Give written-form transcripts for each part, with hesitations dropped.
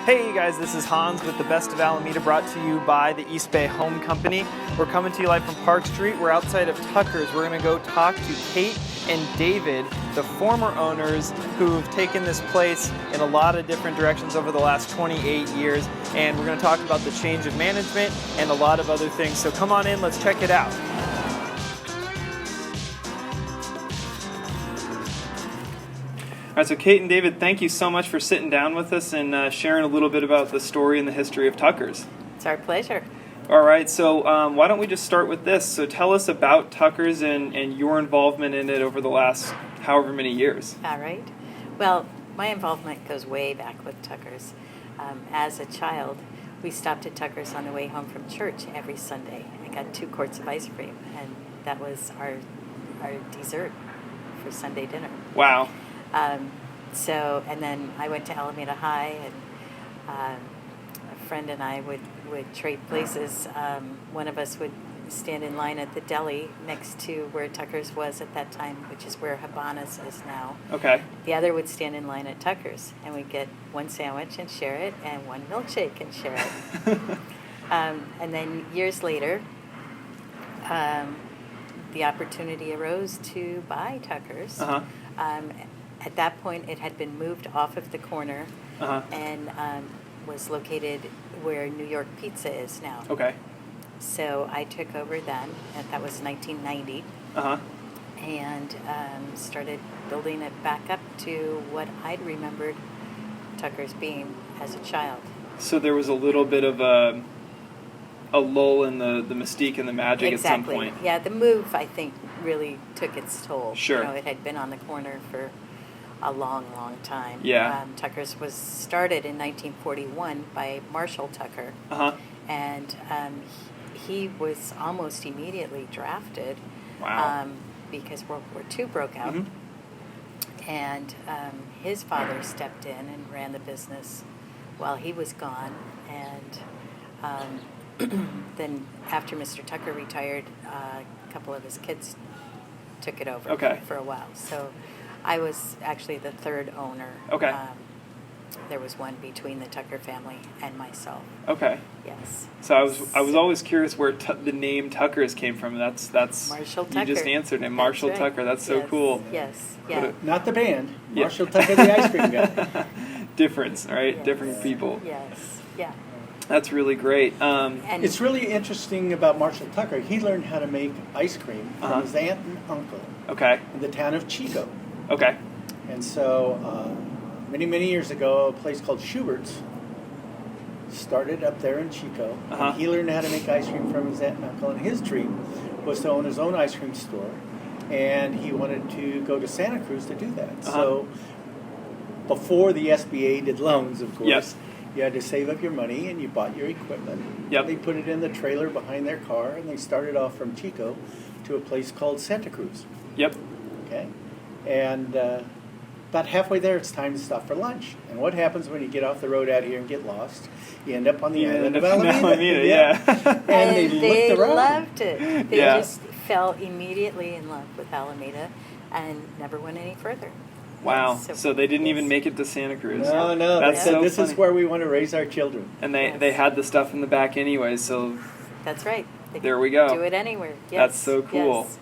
Hey guys, this is Hans with the Best of Alameda, brought to you by the East Bay Home Company. We're coming to you live from Park Street. We're outside of Tucker's. We're going to go talk to Kate and David, the former owners who've taken this place in a lot of different directions over the last 28 years. And we're going to talk about the change of management and a lot of other things. So come on in, let's check it out. All right, so Kate and David, thank you so much for sitting down with us and sharing a little bit about the story and the history of Tucker's. It's our pleasure. All right, so why don't we just start with this? So tell us about Tucker's and your involvement in it over the last however many years. All right. Well, my involvement goes way back with Tucker's. As a child, we stopped at Tucker's on the way home from church every Sunday. I got 2 quarts of ice cream, and that was our dessert for Sunday dinner. Wow. And then I went to Alameda High, and a friend and I would trade places. One of us would stand in line at the deli next to where Tucker's was at that time, which is where Habana's is now. Okay. The other would stand in line at Tucker's, and we'd get 1 sandwich and share it, and 1 milkshake and share it. And then years later, the opportunity arose to buy Tucker's. Uh-huh. At that point, it had been moved off of the corner and was located where New York Pizza is now. Okay. So I took over then, and that was 1990, and started building it back up to what I'd remembered Tucker's being as a child. So there was a little bit of a lull in the mystique and the magic Exactly. at some point. Yeah, the move, I think, really took its toll. Sure. You know, it had been on the corner for a long, long time. Yeah. Tucker's was started in 1941 by Marshall Tucker. And he was almost immediately drafted. Wow. Because World War II broke out. And his father stepped in and ran the business while he was gone. And then after Mr. Tucker retired, a couple of his kids took it over for a while. So I was actually the 3rd owner. Okay. There was one between the Tucker family and myself. Okay. Yes. So I was always curious where the name Tucker's came from. That's Marshall Tucker. You just answered it, Marshall That's right. Tucker. That's so cool. Yes. Yeah. Not the band. Marshall Tucker, the ice cream guy. Difference, right? Yes. Different people. Yes. Yeah. That's really great. And It's really interesting about Marshall Tucker. He learned how to make ice cream from his aunt and uncle in the town of Chico. Okay. And so many, many years ago, a place called Schubert's started up there in Chico. And he learned how to make ice cream from his aunt and uncle. And his dream was to own his own ice cream store. And he wanted to go to Santa Cruz to do that. So before the SBA did loans, of course, you had to save up your money and you bought your equipment. They put it in the trailer behind their car, and they started off from Chico to a place called Santa Cruz. Okay. And about halfway there, it's time to stop for lunch. And what happens when you get off the road out here and get lost? You end up on the island of Alameda. And they looked around. Loved it. They just fell immediately in love with Alameda and never went any further. Wow. So they didn't even make it to Santa Cruz. No. That's they said, so this funny. is where we want to raise our children. And they had the stuff in the back anyway, so... That's right. There we go. Do it anywhere. Yes. That's so cool. Yes.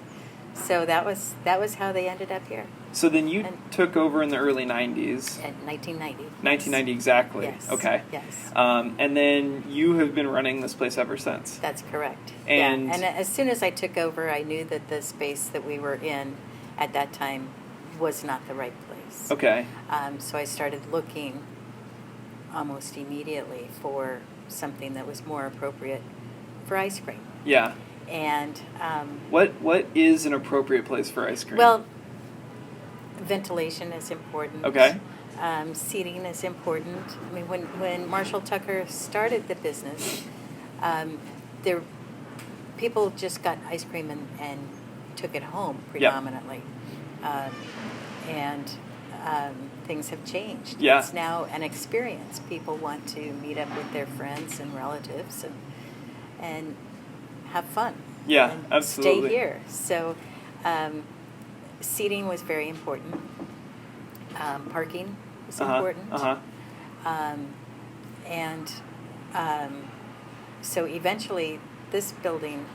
So that was how they ended up here. So then you took over in the early 90s. In 1990. 1990 exactly. Yes. Okay. Yes. And then you have been running this place ever since. That's correct. And and as soon as I took over, I knew that the space that we were in at that time was not the right place. Okay. So I started looking almost immediately for something that was more appropriate for ice cream. Yeah. And what is an appropriate place for ice cream? well, ventilation is important. Okay. Seating is important. I mean, when Marshall Tucker started the business, people just got ice cream and took it home predominantly. And things have changed. Yeah. It's now an experience. People want to meet up with their friends and relatives and have fun. Yeah, and absolutely. Stay here. So seating was very important. Parking was important. And so eventually this building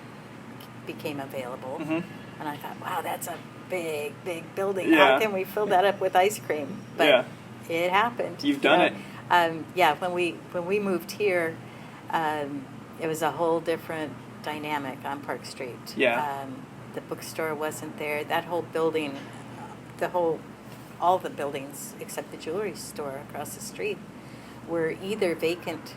became available. Mm-hmm. And I thought, wow, that's a big, big building. Yeah. How can we fill that up with ice cream? But Yeah. it happened. You've done it. Yeah, when we moved here, it was a whole different dynamic on Park Street. Yeah. The bookstore wasn't there. That whole building, all the buildings except the jewelry store across the street were either vacant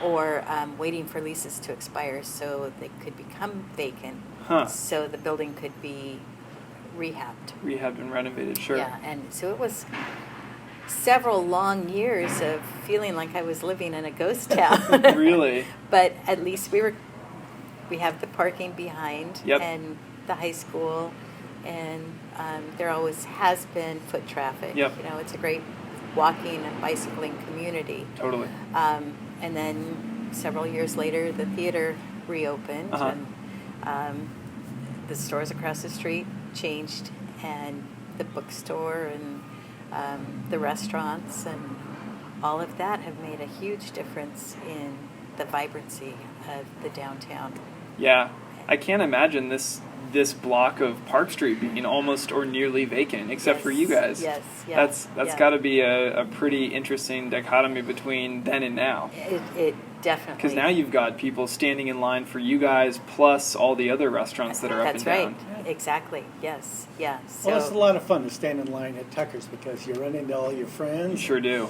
or waiting for leases to expire so they could become vacant. Huh. So the building could be rehabbed. Rehabbed and renovated, sure. Yeah, and so it was several long years of feeling like I was living in a ghost town. Really? But at least we have the parking behind Yep. and the high school, and there always has been foot traffic. Yep. You know, it's a great walking and bicycling community. Totally. And then several years later, the theater reopened, Uh-huh. and the stores across the street changed, and the bookstore and the restaurants and all of that have made a huge difference in the vibrancy of the downtown. Yeah. I can't imagine this block of Park Street being almost or nearly vacant, except for you guys. Yes, yeah. That's yeah. got to be a pretty interesting dichotomy between then and now. It definitely. Because now you've got people standing in line for you guys, plus all the other restaurants that are up and down. That's right. Exactly. Yes. Yeah. So, Well, it's a lot of fun to stand in line at Tucker's because you run into all your You friends, sure do.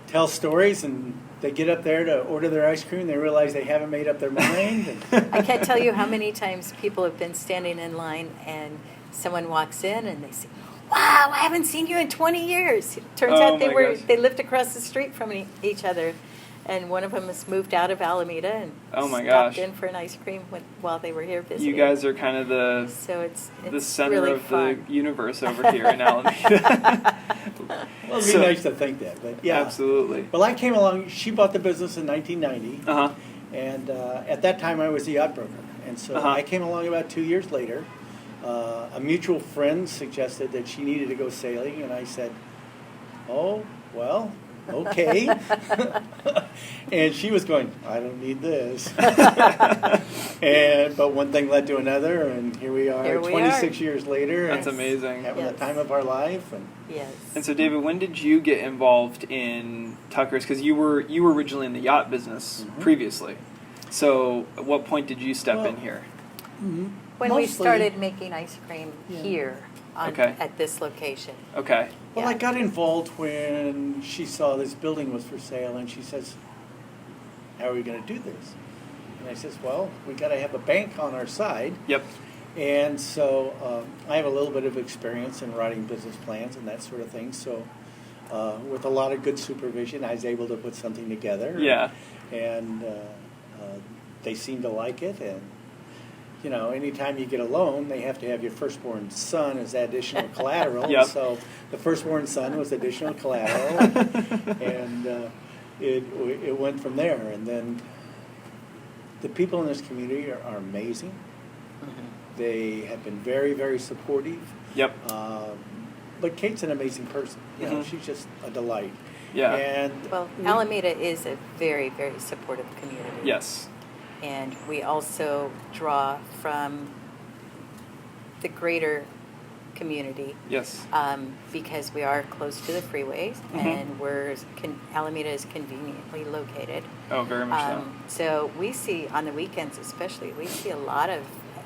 tell stories, and they get up there to order their ice cream. They realize they haven't made up their mind. And I can't tell you how many times people have been standing in line and someone walks in and they say, "Wow, I haven't seen you in 20 years." It turns Oh out my gosh. they lived across the street from each other, and one of them has moved out of Alameda and Oh my stopped gosh. in for an ice cream while they were here visiting. You guys are kind of the So it's center really of fun. the universe over here in Alameda. well, it'd be So- nice to think that. But yeah. Absolutely. Well, I came along. She bought the business in 1990. Uh-huh. And at that time, I was a yacht broker. And so Uh-huh. I came along about 2 years later. A mutual friend suggested that she needed to go sailing. And I said, oh, well, okay. And she was going, I don't need this. But one thing led to another. And here we are, Here we 26 years later. That's and amazing. Having Yes. the time of our life. And Yes. And so, David, when did you get involved in Tucker's? Because you were originally in the yacht business Mhm. previously. So, at what point did you step in here? When we mostly- started making ice cream Yeah. here Okay. at this location. Okay. Well, Yeah. I got involved when she saw this building was for sale, and she says, how are we going to do this? And I says, well, we got to have a bank on our side. Yep. And so I have a little bit of experience in writing business plans and that sort of thing. So with a lot of good supervision, I was able to put something together. Yeah. And they seem to like it. And, you know, anytime you get a loan, they have to have your firstborn son as additional collateral. Yep. So the firstborn son was additional collateral. And it went from there. And then the people in this community are amazing. They have been very, very supportive. Yep. But Kate's an amazing person. You know, Mhm. she's just a delight. Yeah. And Well, Alameda is a very, very supportive community. Yes. And we also draw from the greater community Yes. because we are close to the freeways Mhm. and Alameda is conveniently located. Oh, very much so. So we see, on the weekends especially, we see a lot of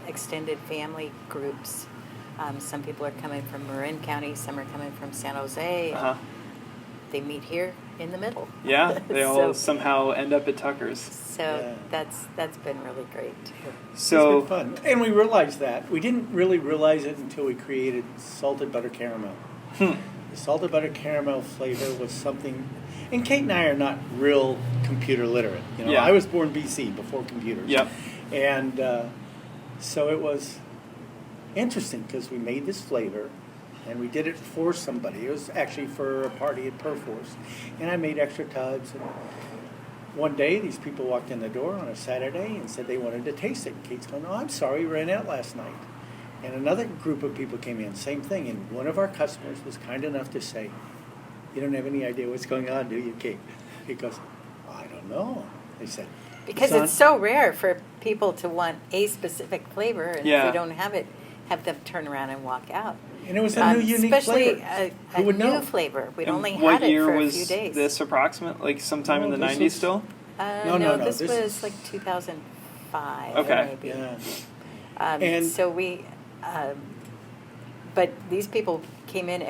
extended family groups. Some people are coming from Marin County, some are coming from San Jose. Uh-huh. They meet here in the middle. Yeah. They all So- somehow end up at Tucker's. So Yeah. that's been really great. So. it's been fun. And we realized that. We didn't really realize it until we created salted butter caramel. Hmm. The salted butter caramel flavor was something, and Kate and I are not real computer literate. You know, Yeah. I was born BC, before computers. Yep. And so it was interesting because we made this flavor, and we did it for somebody. It was actually for a party at Perforce, and I made extra tubs. And one day, these people walked in the door on a Saturday and said they wanted to taste it. Kate's going, "Oh, I'm sorry, we ran out last night." And another group of people came in, same thing. And one of our customers was kind enough to say, "You don't have any idea what's going on, do you, Kate?" He goes, "I don't don't know. They said, Because "Son." it's so rare for people to want a specific flavor, and if we don't have it, have them turn around and walk out. And it was a new, unique especially flavor. a Who would new know? flavor. We'd And only what had it year for a was few days. this approximate? Like sometime in the this 90s was- still? No, This this was is- like 2005, Okay. maybe. Yeah. And And- so we, but these people came in.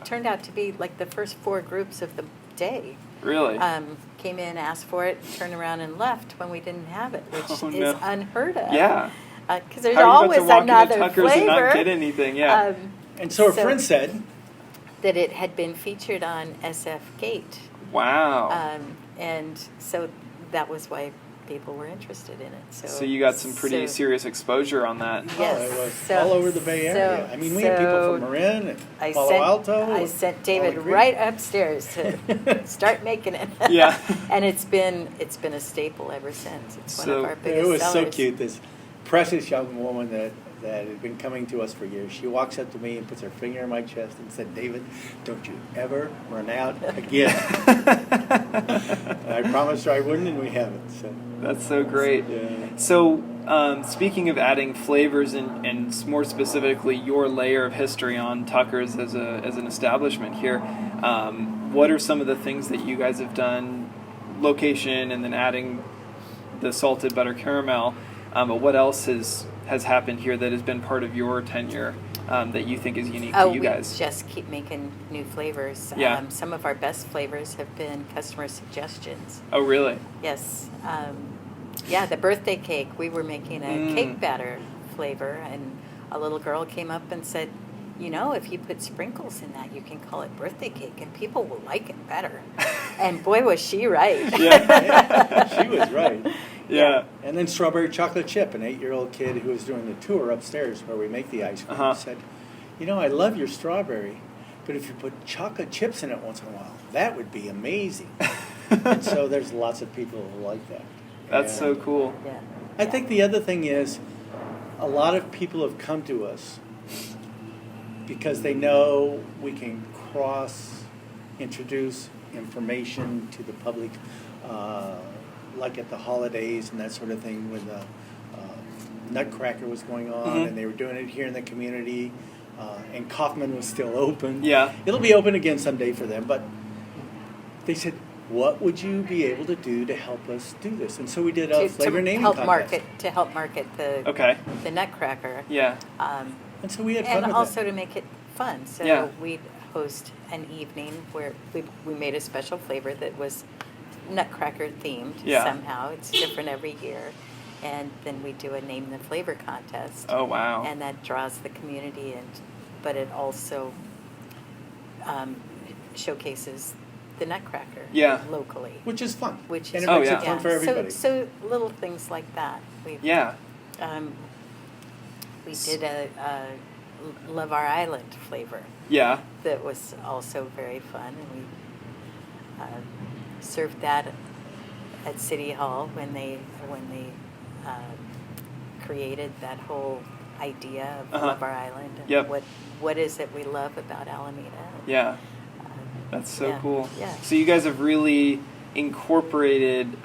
Turned out to be like the first 4 groups of the day. Really? Came in, asked for it, turned around and left when we didn't have it, which Oh, is no. unheard of. Yeah. Because there's How are you always about to walk another into Tucker's flavor. and not get anything? Yeah. And so a friend said, that it had been featured on SF Gate, Wow. and so that was why people were interested in it. So you got some pretty serious exposure on that. Yes. it was So- all over the Bay Area. I mean, we had people from Marin and Palo Alto. I sent David Holly Creek. right upstairs to start making it. Yeah. And it's been a staple ever since. It's one of our biggest It was so sellers. cute. This precious young woman that had been coming to us for years. She walks up to me and puts her finger on my chest and said, "David, don't you ever run out again." And I promised her I wouldn't, and we haven't. So. That's so great. Yeah. So, speaking of adding flavors and more specifically your layer of history on Tucker's as an establishment here, what are some of the things that you guys have done, location and then adding the salted butter caramel, but what else has happened here that has been part of your tenure that you think is unique to you guys? We just keep making new flavors. Yeah. Some of our best flavors have been customer suggestions. Oh, really? Yes. The birthday cake. We were making a cake batter flavor, and a little girl came up and said, if you put sprinkles in that, you can call it birthday cake, and people will like it better. And boy, was she right. Yeah, she was right. Yeah. And then strawberry chocolate chip, an 8-year-old kid who was doing the tour upstairs where we make the ice cream, said, I love your strawberry, but if you put chocolate chips in it once in a while, that would be amazing. And so there's lots of people who like that. That's so cool. Yeah. I think the other thing is a lot of people have come to us because they know we can cross-introduce information to the public, like at the holidays and that sort of thing when the Nutcracker was going on, and they were doing it here in the community, and Kaufman was still open. Yeah. It'll be open again someday for them, but they said, what would you be able to do to help us do this? And so we did a flavor naming contest. To help market the Nutcracker. Yeah. And so we had fun And with also it. to make it fun. So Yeah. we'd host an evening where we made a special flavor that was Nutcracker themed somehow. It's different every year. And then we do a name the flavor contest. Oh, wow. And that draws the community, but it also showcases the Nutcracker locally. Which is fun. And it makes it fun for everybody. So little things like that. We did a Love Our Island flavor. Yeah. That was also very fun, and we served that at City Hall when they created that whole idea of Love Our Island and what is it we love about Alameda. Yeah. That's so cool. Yeah. So you guys have really incorporated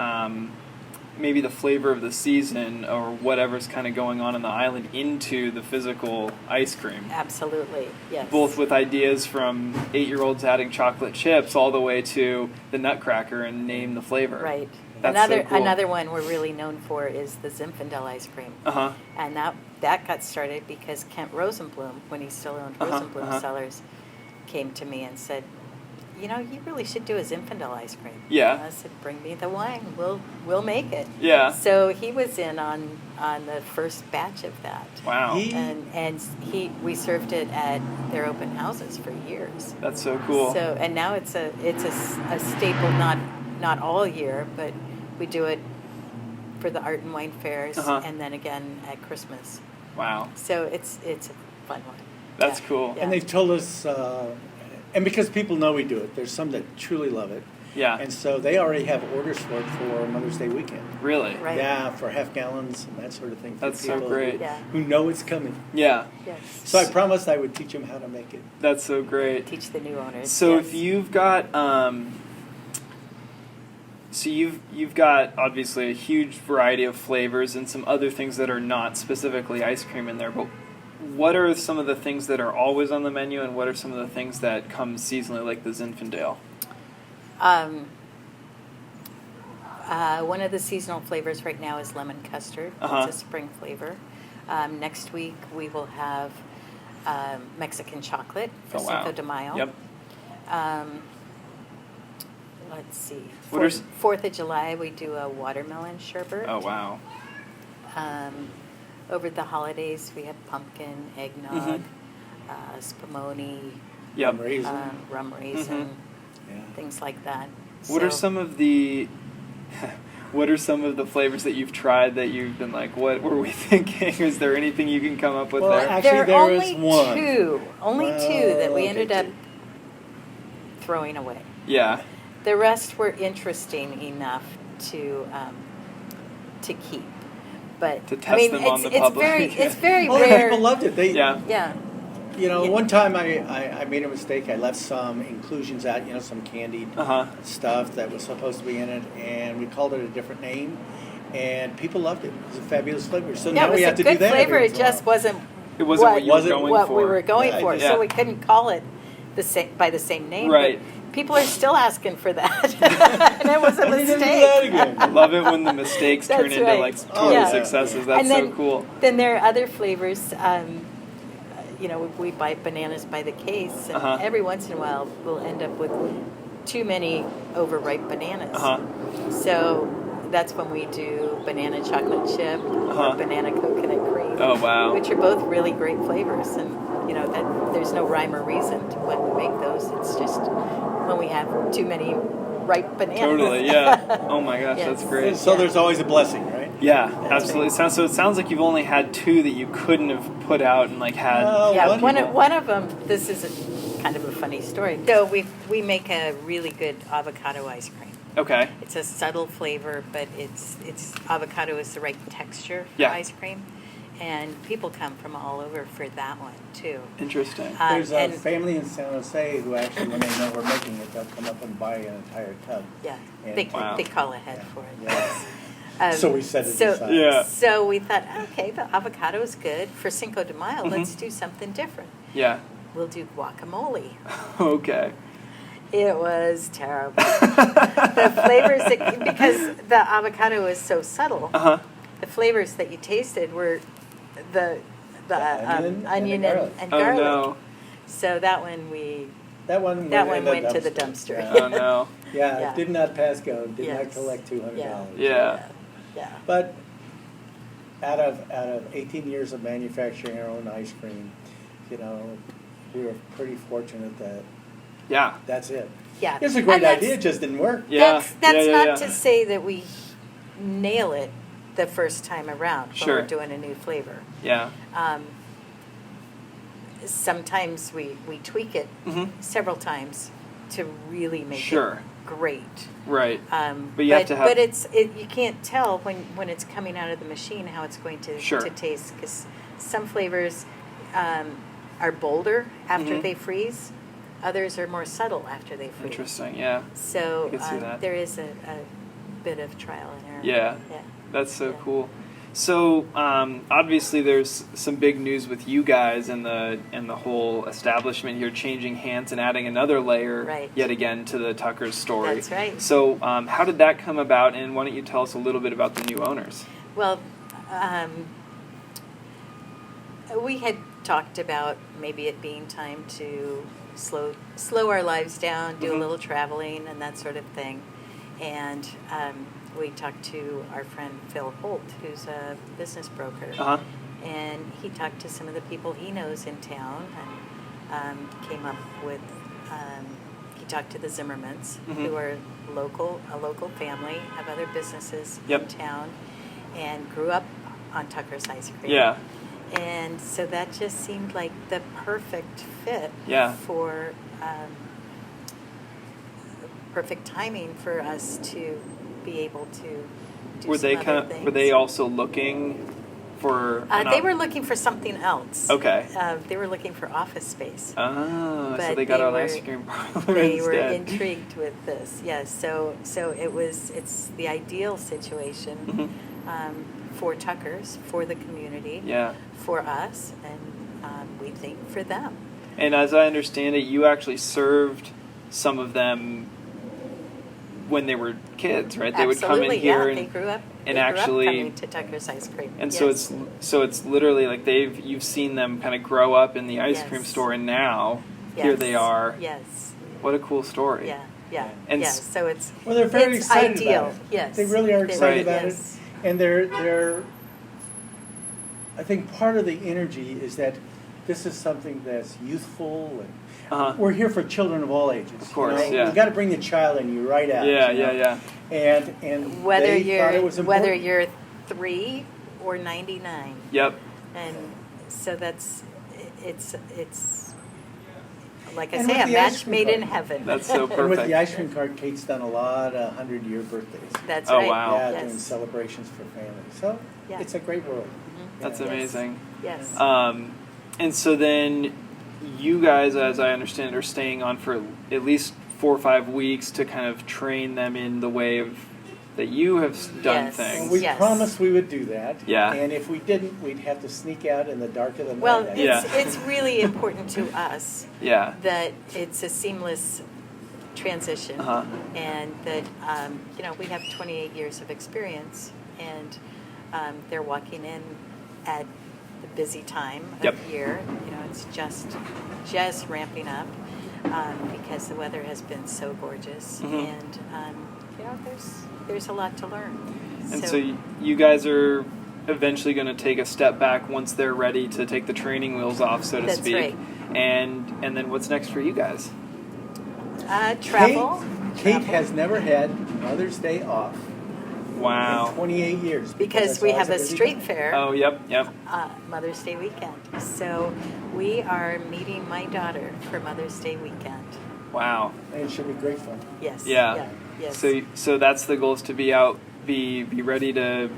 maybe the flavor of the season or whatever's kind of going on the island into the physical ice cream. Absolutely, yes. Both with ideas from 8-year-olds adding chocolate chips all the way to the Nutcracker and name the flavor. Right. That's so cool. Another one we're really known for is the Zinfandel ice cream. And that got started because Kent Rosenblum, when he still owned Rosenblum Cellars, came to me and said, you really should do a Zinfandel ice cream. Yeah. And I said, bring me the wine. We'll make it. Yeah. So he was in on the first batch of that. Wow. We served it at their open houses for years. That's so cool. So and now it's a staple, not all year, but we do it for the art and wine fairs and then again at Christmas. Wow. So it's a fun one. That's cool. Yeah. And they've told us, and because people know we do it, there's some that truly love it. Yeah. And so they already have orders for it for Mother's Day weekend. Really? Right. Yeah, for half gallons and that sort of thing. That's for so people great. who know it's coming. Yeah. Yes. So I promised I would teach them how to make it. That's so great. Teach the new owners. So yes. if you've got So you've got obviously a huge variety of flavors and some other things that are not specifically ice cream in there, but what are some of the things that are always on the menu, and what are some of the things that come seasonally, like the Zinfandel? One of the seasonal flavors right now is lemon custard. It's a spring flavor. Next week we will have Mexican chocolate for Cinco de Mayo. Yep. Let's see. What are 4th of July we do a watermelon sherbet. Oh, wow. Over the holidays we have pumpkin, eggnog, spumoni, Yep. rum raisin, things like that. What are some of the what are some of the flavors that you've tried that you've been like, what were we thinking? Is there anything you can come up with there? Actually, there is one. Only two that we ended up throwing away. Yeah. The rest were interesting enough to keep. But to test them on the public. It's very Oh, rare. people loved it. Yeah. You know, one time I made a mistake. I left some inclusions out, some candied stuff that was supposed to be in it, and we called it a different name, and people loved it. It was a fabulous flavor. So now we have to do that. It was a good flavor. It just wasn't. It wasn't what you were going what for. we were going for. Yeah. So we couldn't call it by the same name. Right. But people are still asking for that, and it was a mistake. I love it when the mistakes turn into like total successes. That's then, so cool. Then there are other flavors. We buy bananas by the case, and every once in a while we'll end up with too many overripe bananas. So that's when we do banana chocolate chip or banana coconut cream. Oh, wow. Which are both really great flavors, and that there's no rhyme or reason to when we make those. It's just when we have too many ripe bananas. Totally, yeah. Oh my gosh, that's great. So there's always a blessing, right? Yeah, absolutely. Right. So it sounds like you've only had two that you couldn't have put out and had. One of them. This is kind of a funny story. So we make a really good avocado ice cream. Okay. It's a subtle flavor, but it's avocado is the right texture for ice cream, and people come from all over for that one too. Interesting. There's a family in San Jose who actually, when they know we're making it, they'll come up and buy an entire tub. Yeah, and they call ahead for it. Yeah. So we set it aside. So we thought, okay, the avocado is good for Cinco de Mayo. Let's do something different. Yeah. We'll do guacamole. Okay. It was terrible. The flavors, because the avocado is so subtle, the flavors that you tasted were the onion and garlic. Oh, no. So that one went to the dumpster. Oh no. It did not pass go. Did not collect $200. Yeah. But out of 18 years of manufacturing our own ice cream, we were pretty fortunate that that's it. Yeah. It's a great idea, it just didn't work. Yeah. That's not to say that we nail it the first time around when we're doing a new flavor. Yeah. Sometimes we tweak it several times to really make it great. Right. But you have to have. But you can't tell when it's coming out of the machine how it's going to taste, because some flavors are bolder after they freeze. Others are more subtle after they freeze. Interesting. Yeah. So I can see that. there is a bit of trial and error. Yeah. That's so cool. So obviously, there's some big news with you guys and the whole establishment here changing hands and adding another layer yet again to the Tucker's story. That's right. So how did that come about? And why don't you tell us a little bit about the new owners? Well, we had talked about maybe it being time to slow our lives down, do a little traveling and that sort of thing, and. We talked to our friend Phil Holt, who's a business broker, and he talked to some of the people he knows in town, and came up with. He talked to the Zimmermans, who are a local family, have other businesses in town, and grew up on Tucker's ice cream. Yeah. And so that just seemed like the perfect fit for perfect timing for us to be able to do Were they also looking for? They were looking for something else. Okay. They were looking for office space. Oh, so But they got they an were- ice cream parlor They were instead. intrigued with this. Yes. So it's the ideal situation for Tuckers, for the community, Yeah. for us, and we think for them. And as I understand it, you actually served some of them when they were kids, right? They would come in Absolutely, here yeah. They grew up. and they actually grew up coming to Tucker's ice cream. and Yes. so it's literally like you've seen them kind of grow up in the ice cream Yes. store, and now here Yes. they are. Yes. What a cool story. Yeah. Yeah. And yes. So it's Well, they're very it's excited ideal. about it. Yes. They really are excited Right. about Yes. it. And they're I think part of the energy is that this is something that's youthful, and we're here for children of all ages. Of course, yeah. You got to bring the child in you right out. Yeah, you know? yeah. And Whether they thought you're it was important. whether you're 3 or 99, Yep. and so that's it's like I And say, with a the ice match cream made in cart. heaven. That's so And with perfect. the ice cream cart, Kate's done a lot of 100-year birthdays. That's Oh, right. wow. Yeah, Yes. doing celebrations for families. So Yeah. it's a great world. That's Yeah. amazing. Yes. And so then you guys, as I understand, are staying on for at least 4 or 5 weeks to kind of train them in the way of that you have done Yes. things. Well, we Yes. promised we would do that. Yeah. And if we didn't, we'd have to sneak out in the dark of the night. Well, I Yeah. it's really important to us Yeah. that it's a seamless transition, Uh-huh. and that we have 28 years of experience, and they're walking in at the busy time of Yep. year. It's just ramping up because the weather has been so gorgeous, Mhm. and there's a lot to learn. And so you guys are eventually going to take a step back once they're ready to take the training wheels off, so to That's speak. right. And then what's next for you guys? Travel. Kate has never had Mother's Day off Wow. in 28 years. Because it's we always have a busy street time. fair. Oh, yep. Mother's Day weekend. So we are meeting my daughter for Mother's Day weekend. Wow. And it should be great fun. Yes. Yeah. Yes. So that's the goal, is to be out, be ready to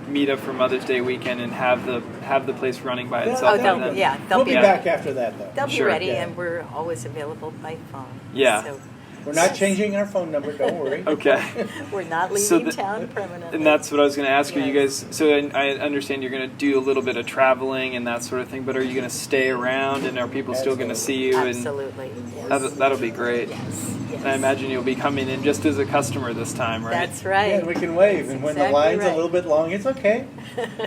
meet up for Mother's Day weekend and have the place running by itself. they'll- and then- yeah. We'll be Yeah. back after that, though. They'll be Sure. ready, Yeah. and we're always available by phone. Yeah. So We're not changing our phone number, don't worry. Okay. we're not leaving So the- town permanently. And that's what I was going to ask you. You Yes. guys, so I understand you're going to do a little bit of traveling and that sort of thing, but are you going to stay around, and are people still going to see you? Absolutely. And Yes. that'll be great. Yes. Yes. And I imagine you'll be coming in just as a customer this time, right? That's right. Yeah, and we can wave, and when the Exactly line's right. a little bit long, it's okay.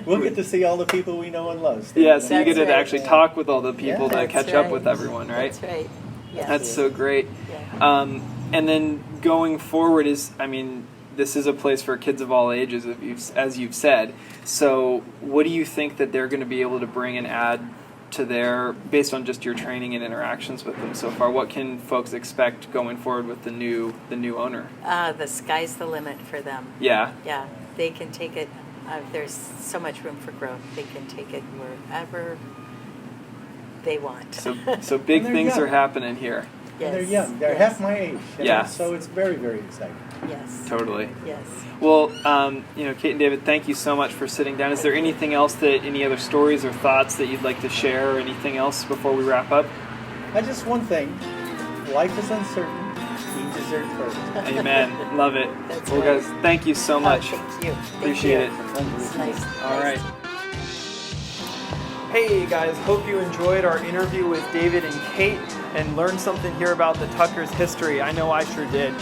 We'll get to see all the people we know and love. Yeah, so you That's get to right. actually talk with all the people to That's catch up right. with everyone, right? That's right. Yes. That's so great. Yeah. And then going forward this is a place for kids of all ages, as you've said. So what do you think that they're going to be able to bring and add to based on just your training and interactions with them so far? What can folks expect going forward with the new owner? The sky's the limit for them. Yeah. Yeah, they can take it. There's so much room for growth. They can take it wherever they want. So big And they're things young. are happening here. And they're Yes, young. They're yes, half my age. Yeah. So it's very, very exciting. Yes. Totally. Yes. Well, Kate and David, thank you so much for sitting down. Is there anything else any other stories or thoughts that you'd like to share, or anything else before we wrap up? Just one thing. Life is uncertain. Eat dessert first. Amen. Love it. That's Well, right. guys, thank you so much. Oh, thank you. Thank Appreciate you. it. It's nice. All nice. right. Hey guys, hope you enjoyed our interview with David and Kate and learned something here about the Tuckers history. I know I sure did.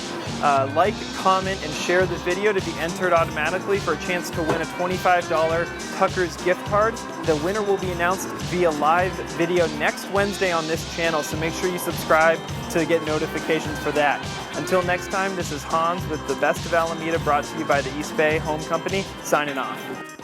Like, comment, and share the video to be entered automatically for a chance to win a $25 Tuckers gift card. The winner will be announced via live video next Wednesday on this channel, so make sure you subscribe to get notifications for that. Until next time, this is Hans with the Best of Alameda, brought to you by the East Bay Home Company, signing off.